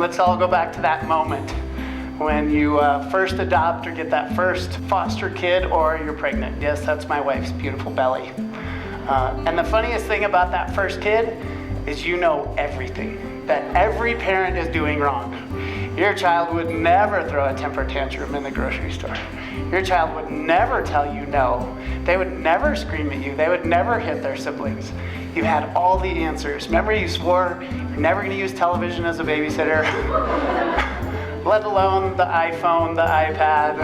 let's all go back to that moment when you first adopt or get that first foster kid, or you're pregnant. Yes, that's my wife's beautiful belly. And the funniest thing about that first kid is you know everything that every parent is doing wrong. Your child would never throw a temper tantrum in the grocery store. Your child would never tell you no. They would never scream at you. They would never hit their siblings. You had all the answers. Remember, you swore you're never going to use television as a babysitter, let alone the iPhone, the iPad,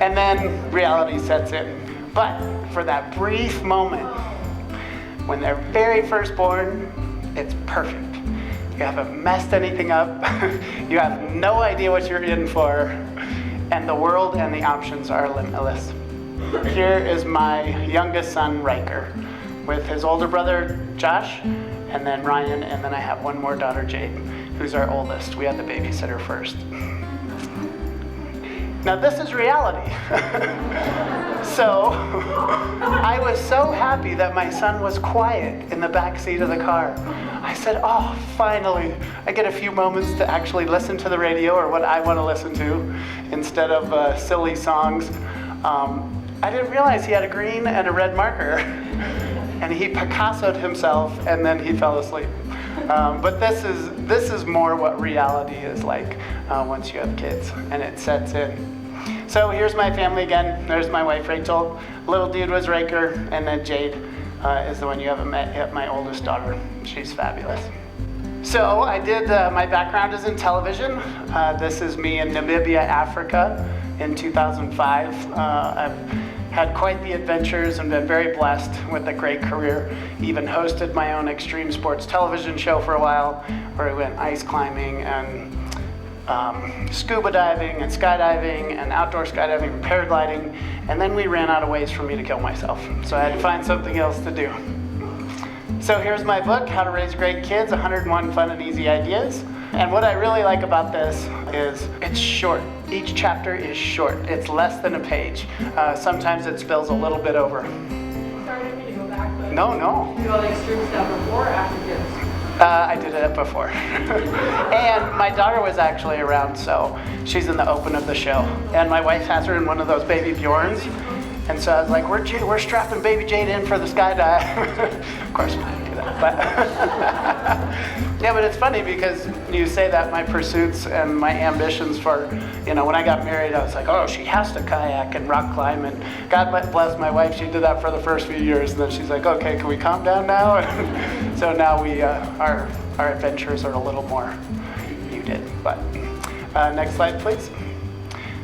and then reality sets in. But for that brief moment, when they're very first born, it's perfect. You haven't messed anything up. You have no idea what you're in for. And the world and the options are limitless. Here is my youngest son, Riker, with his older brother, Josh, and then Ryan, and then I have one more daughter, Jade, who's our oldest. We had the babysitter first. Now this is reality. So I was so happy that my son was quiet in the back seat of the car. I said, oh, finally, I get a few moments to actually listen to the radio or what I want to listen to instead of silly songs. I didn't realize he had a green and a red marker, and he Picasso'd himself, and then he fell asleep. But this is more what reality is like once you have kids, and it sets in. So here's my family again. There's my wife, Rachel. Little dude was Riker, and then Jade is the one you haven't met yet, my oldest daughter. She's fabulous. So I did, my background is in television. This is me in Namibia, Africa in 2005. I've had quite the adventures and been very blessed with a great career. Even hosted my own extreme sports television show for a while, where I went ice climbing and scuba diving and skydiving and outdoor skydiving and paragliding, and then we ran out of ways for me to kill myself. So I had to find something else to do. So here's my book, How to Raise Great Kids, 101 Fun and Easy Ideas. And what I really like about this is it's short. Each chapter is short. It's less than a page. Sometimes it spills a little bit over. Sorry, I didn't mean to go back, but No. you do all the extreme stuff before or after kids? I did it before. And my daughter was actually around, so she's in the open of the show. And my wife has her in one of those baby Bjorns. And so I was like, we're strapping baby Jade in for the skydive. Of course, we didn't do that. But yeah, but it's funny because you say that my pursuits and my ambitions for, when I got married, I was like, oh, she has to kayak and rock climb. And God bless my wife, she did that for the first few years. And then she's like, okay, can we calm down now? So now we, our adventures are a little more muted. But next slide, please.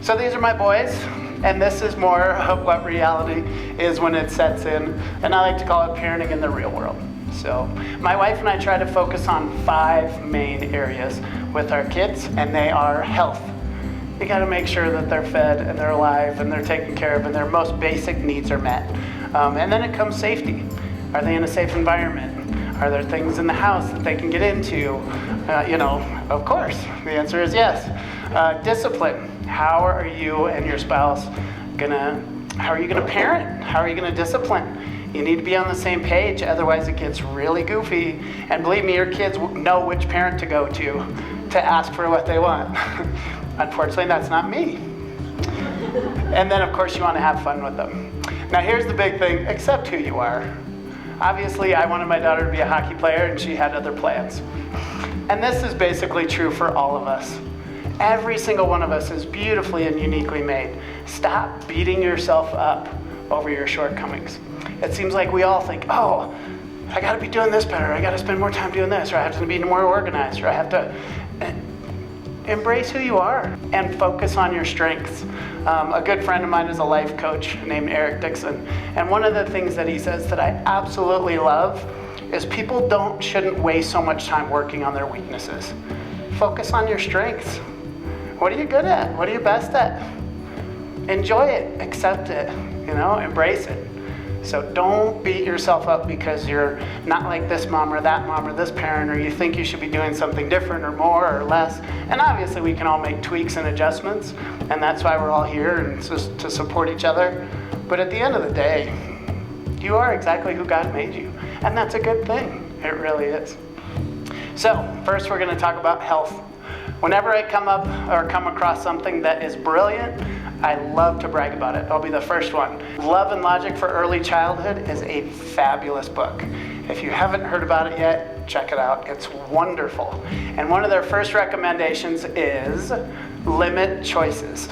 So these are my boys. And this is more of what reality is when it sets in. And I like to call it parenting in the real world. So my wife and I try to focus on 5 main areas with our kids, and they are health. You got to make sure that they're fed and they're alive and they're taken care of and their most basic needs are met. And then it comes safety. Are they in a safe environment? Are there things in the house that they can get into? Of course, the answer is yes. Discipline. How are you and your spouse how are you gonna parent? How are you gonna discipline? You need to be on the same page, otherwise it gets really goofy. And believe me, your kids know which parent to go to ask for what they want. Unfortunately, that's not me. And then of course you wanna have fun with them. Now here's the big thing, accept who you are. Obviously, I wanted my daughter to be a hockey player and she had other plans. And this is basically true for all of us. Every single one of us is beautifully and uniquely made. Stop beating yourself up over your shortcomings. It seems like we all think, oh, I gotta be doing this better, I gotta spend more time doing this, or I have to be more organized, or I have to embrace who you are and focus on your strengths. A good friend of mine is a life coach named Eric Dixon, and one of the things that he says that I absolutely love is people shouldn't waste so much time working on their weaknesses. Focus on your strengths. What are you good at? What are you best at? Enjoy it, accept it, embrace it. So don't beat yourself up because you're not like this mom or that mom or this parent, or you think you should be doing something different or more or less. And obviously we can all make tweaks and adjustments, and that's why we're all here, and just to support each other. But at the end of the day, you are exactly who God made you, and that's a good thing. It really is. So first we're going to talk about health. Whenever I come across something that is brilliant, I love to brag about it. I'll be the first one. Love and Logic for Early Childhood is a fabulous book. If you haven't heard about it yet, check it out. It's wonderful. And one of their first recommendations is limit choices.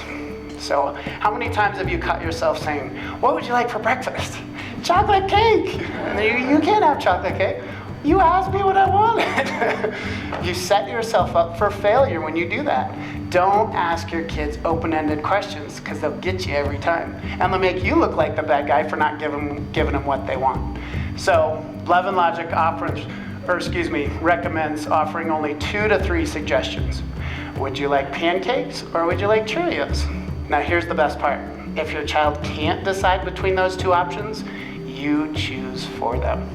So how many times have you caught yourself saying, what would you like for breakfast? Chocolate cake. And you can't have chocolate cake. You asked me what I wanted. You set yourself up for failure when you do that. Don't ask your kids open-ended questions because they'll get you every time. And they'll make you look like the bad guy for not giving them what they want. So Love and Logic recommends offering only 2 to 3 suggestions. Would you like pancakes or would you like Cheerios? Now here's the best part. If your child can't decide between those 2 options, you choose for them.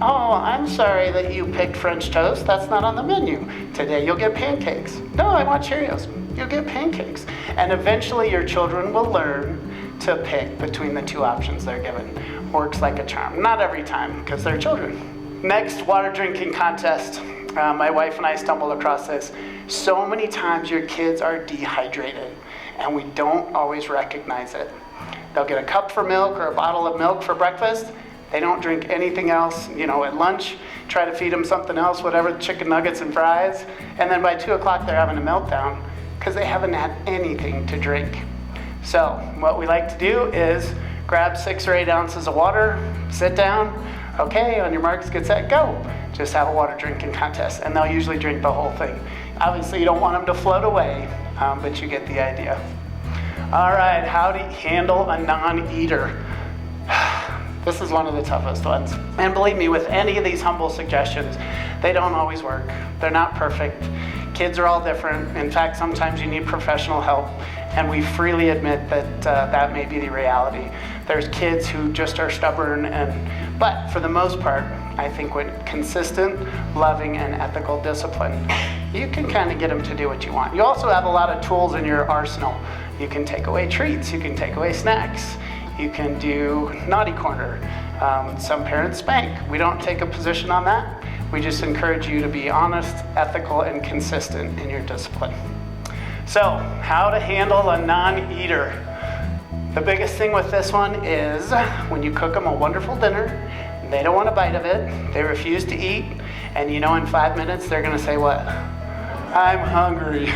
Oh, I'm sorry that you picked French toast. That's not on the menu. Today you'll get pancakes. No, I want Cheerios. You'll get pancakes. And eventually your children will learn to pick between the 2 options they're given. Works like a charm. Not every time, because they're children. Next, water drinking contest. My wife and I stumbled across this. So many times your kids are dehydrated, and we don't always recognize it. They'll get a cup for milk or a bottle of milk for breakfast. They don't drink anything else. At lunch, try to feed them something else, whatever, chicken nuggets and fries. And then by 2 o'clock, they're having a meltdown because they haven't had anything to drink. So what we like to do is grab 6 or 8 ounces of water, sit down. Okay, on your marks, get set, go. Just have a water drinking contest. And they'll usually drink the whole thing. Obviously, you don't want them to float away, but you get the idea. All right, how to handle a non-eater. This is one of the toughest ones. And believe me, with any of these humble suggestions, they don't always work. They're not perfect. Kids are all different. In fact, sometimes you need professional help, and we freely admit that that may be the reality. There's kids who just are stubborn, but for the most part, I think with consistent, loving, and ethical discipline, you can kind of get them to do what you want. You also have a lot of tools in your arsenal. You can take away treats, you can take away snacks, you can do naughty corner. Some parents spank. We don't take a position on that. We just encourage you to be honest, ethical, and consistent in your discipline. So, how to handle a non-eater. The biggest thing with this one is when you cook them a wonderful dinner, they don't want a bite of it, they refuse to eat, and in 5 minutes they're gonna say what? I'm hungry.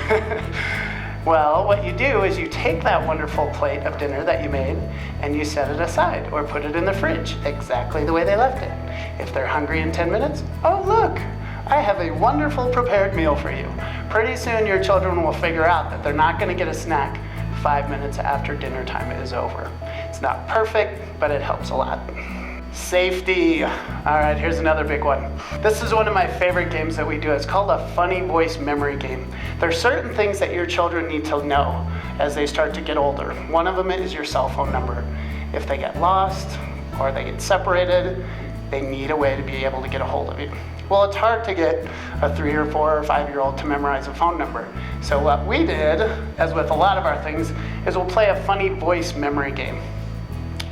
Well, what you do is you take that wonderful plate of dinner that you made and you set it aside or put it in the fridge exactly the way they left it. If they're hungry in 10 minutes, oh look, I have a wonderful prepared meal for you. Pretty soon your children will figure out that they're not going to get a snack 5 minutes after dinner time is over. It's not perfect, but it helps a lot. Safety. All right, here's another big one. This is one of my favorite games that we do. It's called a funny voice memory game. There are certain things that your children need to know as they start to get older. One of them is your cell phone number. If they get lost or they get separated, they need a way to be able to get a hold of you. Well, it's hard to get a 3 or 4 or 5-year-old to memorize a phone number. So what we did, as with a lot of our things, is we'll play a funny voice memory game.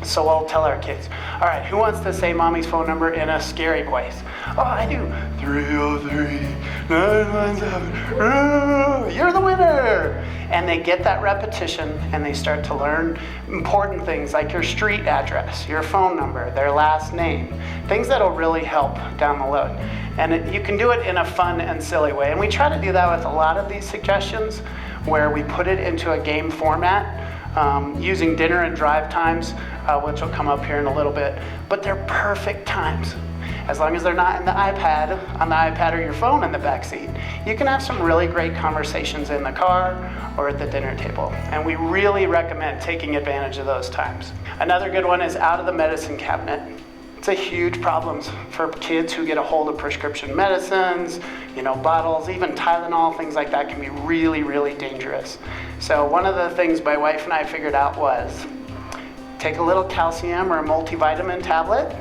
So we'll tell our kids, all right, who wants to say mommy's phone number in a scary voice? Oh, I do. 303-997. You're the winner. And they get that repetition and they start to learn important things like your street address, your phone number, their last name, things that'll really help down the road. And you can do it in a fun and silly way. And we try to do that with a lot of these suggestions where we put it into a game format. Using dinner and drive times, which will come up here in a little bit, but they're perfect times. As long as they're not on the iPad or your phone in the back seat, you can have some really great conversations in the car or at the dinner table. And we really recommend taking advantage of those times. Another good one is out of the medicine cabinet. It's a huge problem for kids who get a hold of prescription medicines, bottles, even Tylenol, things like that can be really, really dangerous. So one of the things my wife and I figured out was take a little calcium or a multivitamin tablet,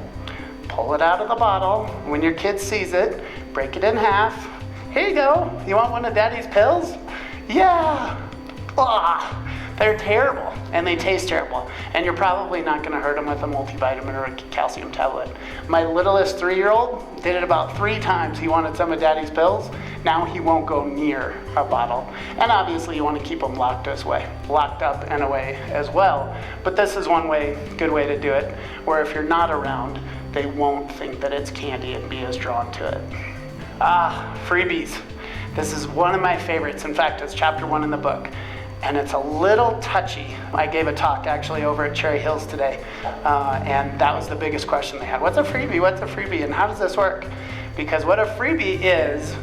pull it out of the bottle. When your kid sees it, break it in half. Here you go. You want one of Daddy's pills? Yeah. They're terrible, and they taste terrible. And you're probably not going to hurt them with a multivitamin or a calcium tablet. My littlest 3-year-old did it about 3 times. He wanted some of Daddy's pills. Now he won't go near a bottle. And obviously you want to keep them locked up and away as well. But this is one good way to do it, where if you're not around, they won't think that it's candy and be as drawn to it. Freebies. This is one of my favorites. In fact, it's chapter 1 in the book. And it's a little touchy. I gave a talk actually over at Cherry Hills today, and that was the biggest question they had. What's a freebie? What's a freebie? And how does this work? Because what a freebie is,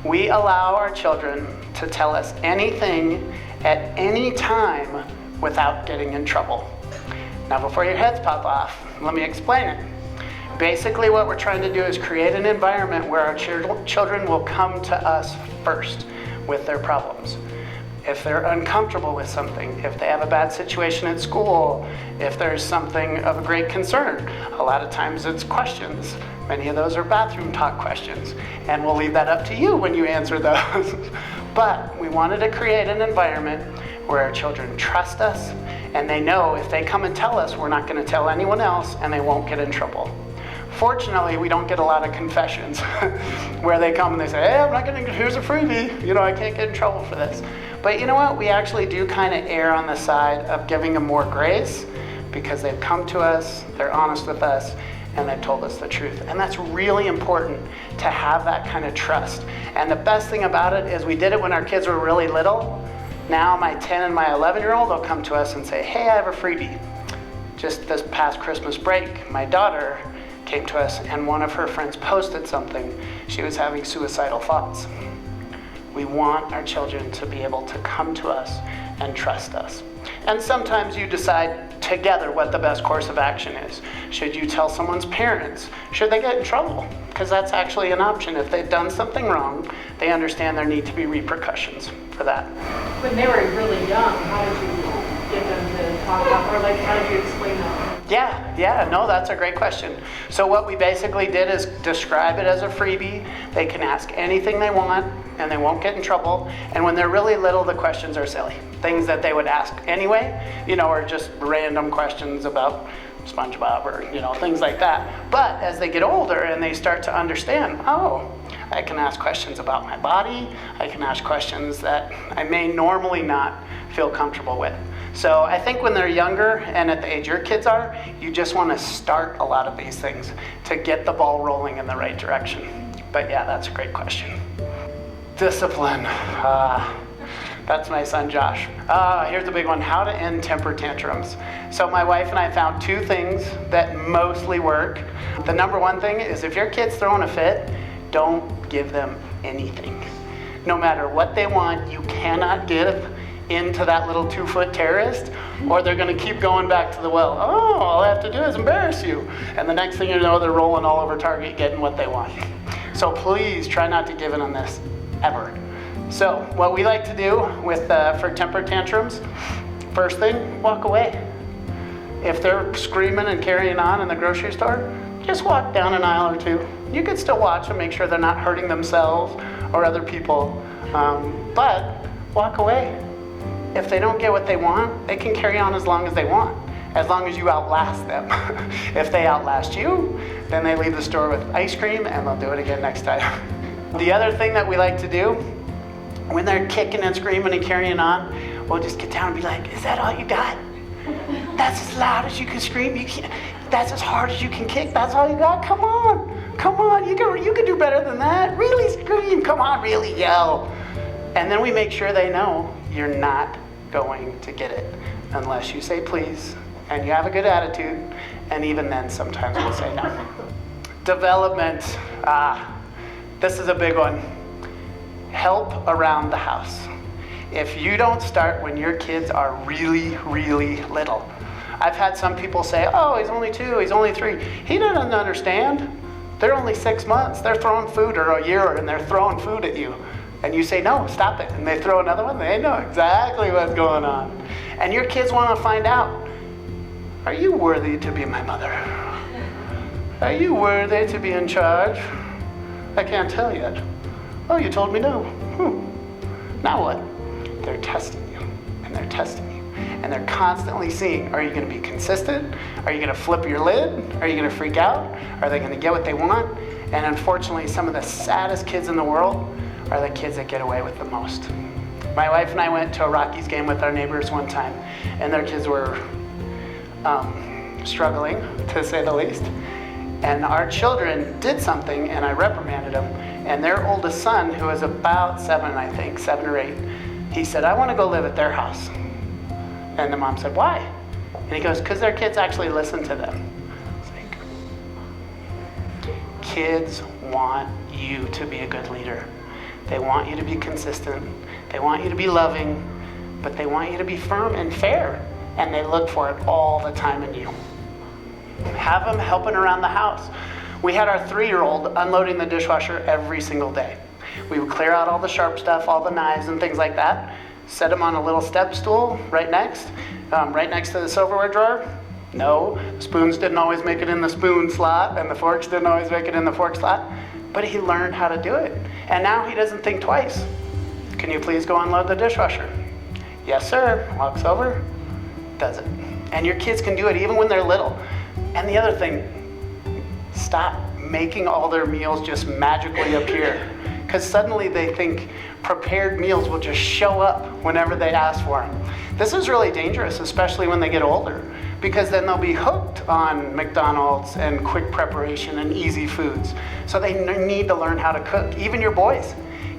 we allow our children to tell us anything at any time without getting in trouble. Now, before your heads pop off, let me explain it. Basically, what we're trying to do is create an environment where our children will come to us first with their problems. If they're uncomfortable with something, if they have a bad situation at school, if there's something of a great concern, a lot of times it's questions. Many of those are bathroom talk questions, and we'll leave that up to you when you answer those. But we wanted to create an environment where our children trust us, and they know if they come and tell us, we're not going to tell anyone else, and they won't get in trouble. Fortunately, we don't get a lot of confessions where they come and they say, hey, I'm not going to, here's a freebie. I can't get in trouble for this. But you know what? We actually do kind of err on the side of giving them more grace because they've come to us, they're honest with us, and they've told us the truth. And that's really important to have that kind of trust. And the best thing about it is we did it when our kids were really little. Now my 10 and my 11-year-old will come to us and say, hey, I have a freebie. Just this past Christmas break, my daughter came to us and one of her friends posted something. She was having suicidal thoughts. We want our children to be able to come to us and trust us. And sometimes you decide together what the best course of action is. Should you tell someone's parents? Should they get in trouble? Because that's actually an option. If they've done something wrong, they understand there need to be repercussions for that. When they were really young, how did you get them to talk about, or how did you explain that? No, that's a great question. So what we basically did is describe it as a freebie. They can ask anything they want and they won't get in trouble. And when they're really little, the questions are silly. Things that they would ask anyway, or just random questions about SpongeBob or, things like that. But as they get older and they start to understand, I can ask questions about my body. I can ask questions that I may normally not feel comfortable with. So I think when they're younger and at the age your kids are, you just want to start a lot of these things to get the ball rolling in the right direction. But yeah, that's a great question. Discipline. That's my son Josh. Here's the big one, how to end temper tantrums. So my wife and I found 2 things that mostly work. The number 1 thing is if your kid's throwing a fit, don't give them anything. No matter what they want, you cannot give into that little 2-foot terrorist, or they're going to keep going back to the well. All I have to do is embarrass you. And the next thing you know, they're rolling all over Target getting what they want. So please try not to give in on this, ever. So what we like to do for temper tantrums, first thing, walk away. If they're screaming and carrying on in the grocery store, just walk down an aisle or 2. You can still watch and make sure they're not hurting themselves or other people, but walk away. If they don't get what they want, they can carry on as long as they want, as long as you outlast them. If they outlast you, then they leave the store with ice cream and they'll do it again next time. The other thing that we like to do, when they're kicking and screaming and carrying on, we'll just get down and be like, is that all you got? That's as loud as you can scream. That's as hard as you can kick. That's all you got? Come on. You can do better than that. Really scream. Come on, really yell. And then we make sure they know you're not going to get it unless you say please and you have a good attitude, and even then sometimes we'll say no. Development. This is a big one. Help around the house. If you don't start when your kids are really, really little. I've had some people say, he's only 2, he's only 3. He doesn't understand. They're only 6 months. They're throwing food, or a year, and they're throwing food at you. And you say, no, stop it. And they throw another one. They know exactly what's going on. And your kids want to find out, are you worthy to be my mother? Are you worthy to be in charge? I can't tell yet. Oh, you told me no. Now what? They're testing you, and they're testing you. And they're constantly seeing, are you going to be consistent? Are you going to flip your lid? Are you going to freak out? Are they going to get what they want? And unfortunately, some of the saddest kids in the world are the kids that get away with the most. My wife and I went to a Rockies game with our neighbors one time, and their kids were struggling, to say the least. And our children did something, and I reprimanded them. And their oldest son, who was about 7 or 8, he said, I want to go live at their house. And the mom said, why? And he goes, because their kids actually listen to them. It's like, kids want you to be a good leader. They want you to be consistent. They want you to be loving, but they want you to be firm and fair. And they look for it all the time in you. Have them helping around the house. We had our 3-year-old unloading the dishwasher every single day. We would clear out all the sharp stuff, all the knives and things like that, set them on a little step stool right next to the silverware drawer. No, spoons didn't always make it in the spoon slot, and the forks didn't always make it in the fork slot, but he learned how to do it. And now he doesn't think twice. Can you please go unload the dishwasher? Yes, sir. Walks over, does it. And your kids can do it even when they're little. And the other thing, stop making all their meals just magically appear. Because suddenly they think prepared meals will just show up whenever they ask for them. This is really dangerous, especially when they get older, because then they'll be hooked on McDonald's and quick preparation and easy foods. So they need to learn how to cook. Even your boys,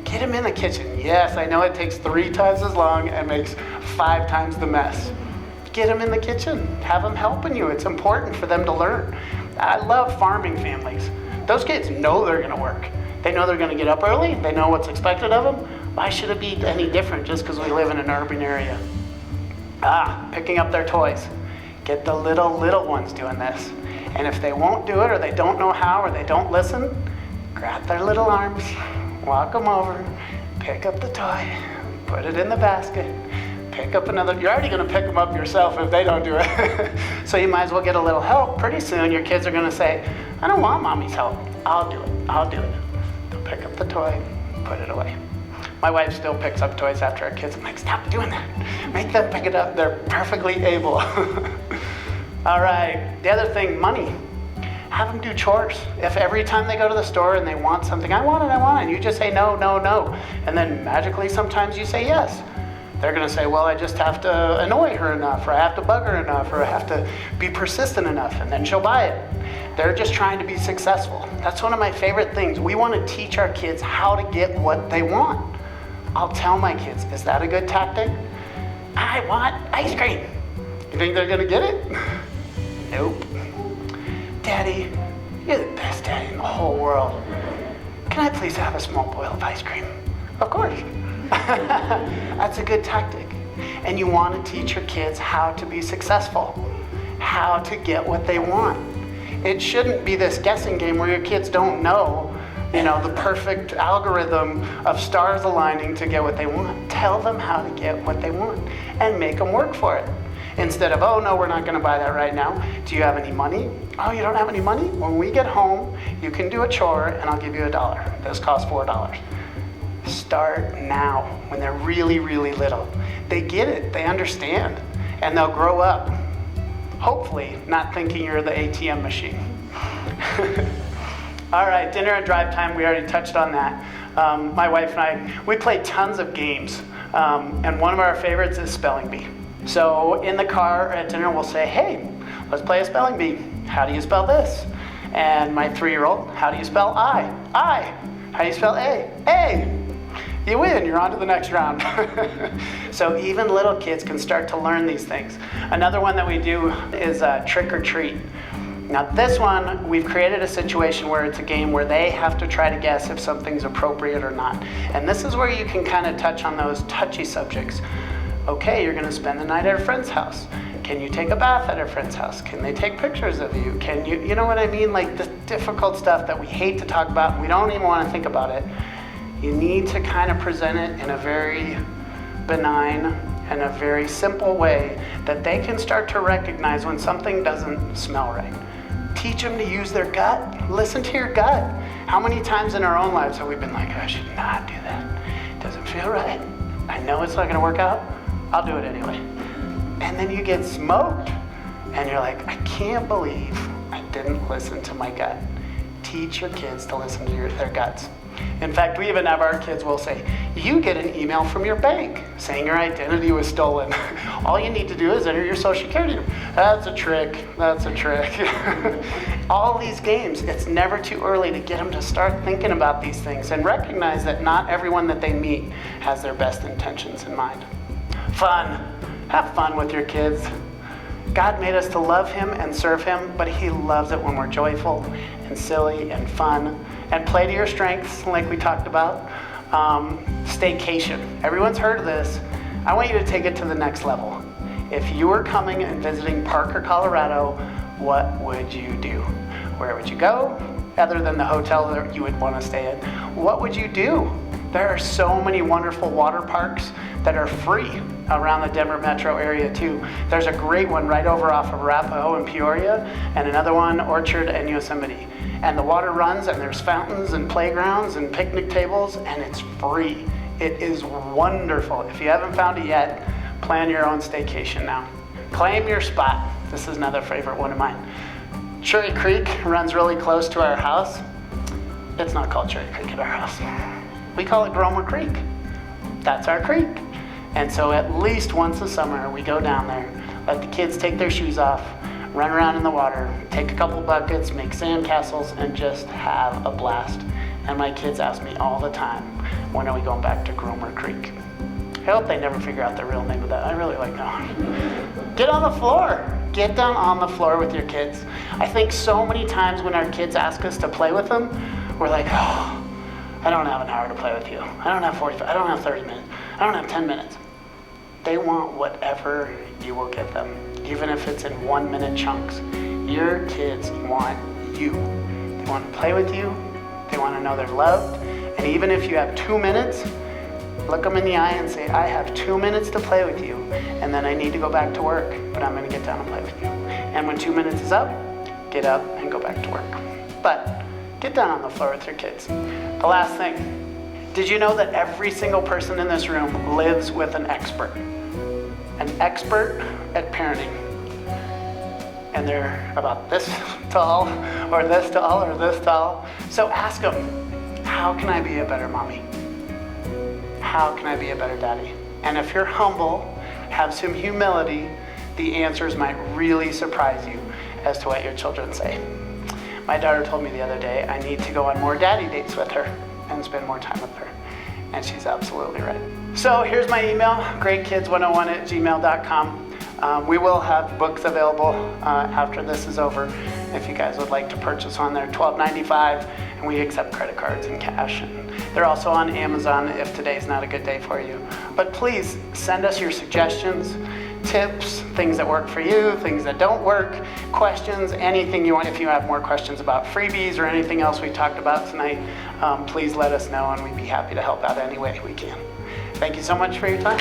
get them in the kitchen. Yes, I know it takes 3 times as long and makes 5 times the mess. Get them in the kitchen. Have them helping you. It's important for them to learn. I love farming families. Those kids know they're going to work. They know they're going to get up early. They know what's expected of them. Why should it be any different just because we live in an urban area? Picking up their toys. Get the little ones doing this. And if they won't do it, or they don't know how, or they don't listen, grab their little arms, walk them over, pick up the toy, put it in the basket, pick up another. You're already going to pick them up yourself if they don't do it. So you might as well get a little help. Pretty soon your kids are going to say, I don't want mommy's help. I'll do it. They'll pick up the toy, put it away. My wife still picks up toys after our kids. I'm like, stop doing that. Make them pick it up. They're perfectly able. All right. The other thing, money. Have them do chores. If every time they go to the store and they want something, I want it, and you just say no, and then magically sometimes you say yes, they're going to say, well, I just have to annoy her enough, or I have to bug her enough, or I have to be persistent enough, and then she'll buy it. They're just trying to be successful. That's one of my favorite things. We want to teach our kids how to get what they want. I'll tell my kids, is that a good tactic? I want ice cream. You think they're going to get it? Nope. Daddy, you're the best daddy in the whole world. Can I please have a small bowl of ice cream? Of course. That's a good tactic. And you want to teach your kids how to be successful, how to get what they want. It shouldn't be this guessing game where your kids don't know, the perfect algorithm of stars aligning to get what they want. Tell them how to get what they want and make them work for it. Instead of, oh no, we're not going to buy that right now. Do you have any money? Oh, you don't have any money? When we get home, you can do a chore and I'll give you $1. This costs $4. Start now when they're really, really little. They get it, they understand, and they'll grow up, hopefully not thinking you're the ATM machine. All right, dinner and drive time, we already touched on that. My wife and I, we play tons of games, and one of our favorites is spelling bee. So in the car at dinner, we'll say, hey, let's play a spelling bee. How do you spell this? And my 3-year-old, how do you spell I? How do you spell A? A. You win, you're on to the next round. So even little kids can start to learn these things. Another one that we do is trick or treat. Now this one, we've created a situation where it's a game where they have to try to guess if something's appropriate or not. And this is where you can kind of touch on those touchy subjects. Okay, you're going to spend the night at a friend's house. Can you take a bath at a friend's house? Can they take pictures of you? Can you know what I mean? Like the difficult stuff that we hate to talk about, we don't even want to think about it. You need to kind of present it in a very benign and a very simple way that they can start to recognize when something doesn't smell right. Teach them to use their gut. Listen to your gut. How many times in our own lives have we been like, I should not do that. It doesn't feel right. I know it's not going to work out. I'll do it anyway. and then you get smoked. And you're like, I can't believe I didn't listen to my gut. Teach your kids to listen to their guts. In fact, we even have our kids will say, you get an email from your bank saying your identity was stolen. All you need to do is enter your social security number. That's a trick. That's a trick. All these games, it's never too early to get them to start thinking about these things and recognize that not everyone that they meet has their best intentions in mind. Fun. Have fun with your kids. God made us to love Him and serve Him, but He loves it when we're joyful and silly and fun. And play to your strengths, like we talked about. Staycation. Everyone's heard of this. I want you to take it to the next level. If you were coming and visiting Parker, Colorado, what would you do? Where would you go? Other than the hotel that you would want to stay in, what would you do? There are so many wonderful water parks that are free around the Denver metro area too. There's a great one right over off of Arapahoe and Peoria, and another one, Orchard and Yosemite. And the water runs, and there's fountains and playgrounds and picnic tables, and it's free. It is wonderful. If you haven't found it yet, plan your own staycation now. Claim your spot. This is another favorite one of mine. Cherry Creek runs really close to our house. It's not called Cherry Creek at our house. We call it Gromer Creek. That's our creek. And so at least once a summer, we go down there, let the kids take their shoes off, run around in the water, take a couple buckets, make sand castles, and just have a blast. And my kids ask me all the time, when are we going back to Gromer Creek? I hope they never figure out the real name of that. I really like that one. Get on the floor. Get down on the floor with your kids. I think so many times when our kids ask us to play with them, we're like, oh, I don't have an hour to play with you. I don't have 45, I don't have 30 minutes. I don't have 10 minutes. They want whatever you will give them, even if it's in 1-minute chunks. Your kids want you. They want to play with you. They want to know they're loved. And even if you have 2 minutes, look them in the eye and say, I have 2 minutes to play with you, and then I need to go back to work, but I'm going to get down and play with you. And when 2 minutes is up, get up and go back to work. But get down on the floor with your kids. The last thing, did you know that every single person in this room lives with an expert? An expert at parenting. And they're about this tall, or this tall, or this tall. So ask them, how can I be a better mommy? How can I be a better daddy? And if you're humble, have some humility, the answers might really surprise you as to what your children say. My daughter told me the other day, I need to go on more daddy dates with her and spend more time with her. And she's absolutely right. So here's my email, greatkids101@gmail.com. We will have books available after this is over if you guys would like to purchase on there, $12.95, and we accept credit cards and cash. And they're also on Amazon if today's not a good day for you. But please send us your suggestions, tips, things that work for you, things that don't work, questions, anything you want. If you have more questions about freebies or anything else we talked about tonight, please let us know, and we'd be happy to help out any way we can. Thank you so much for your time.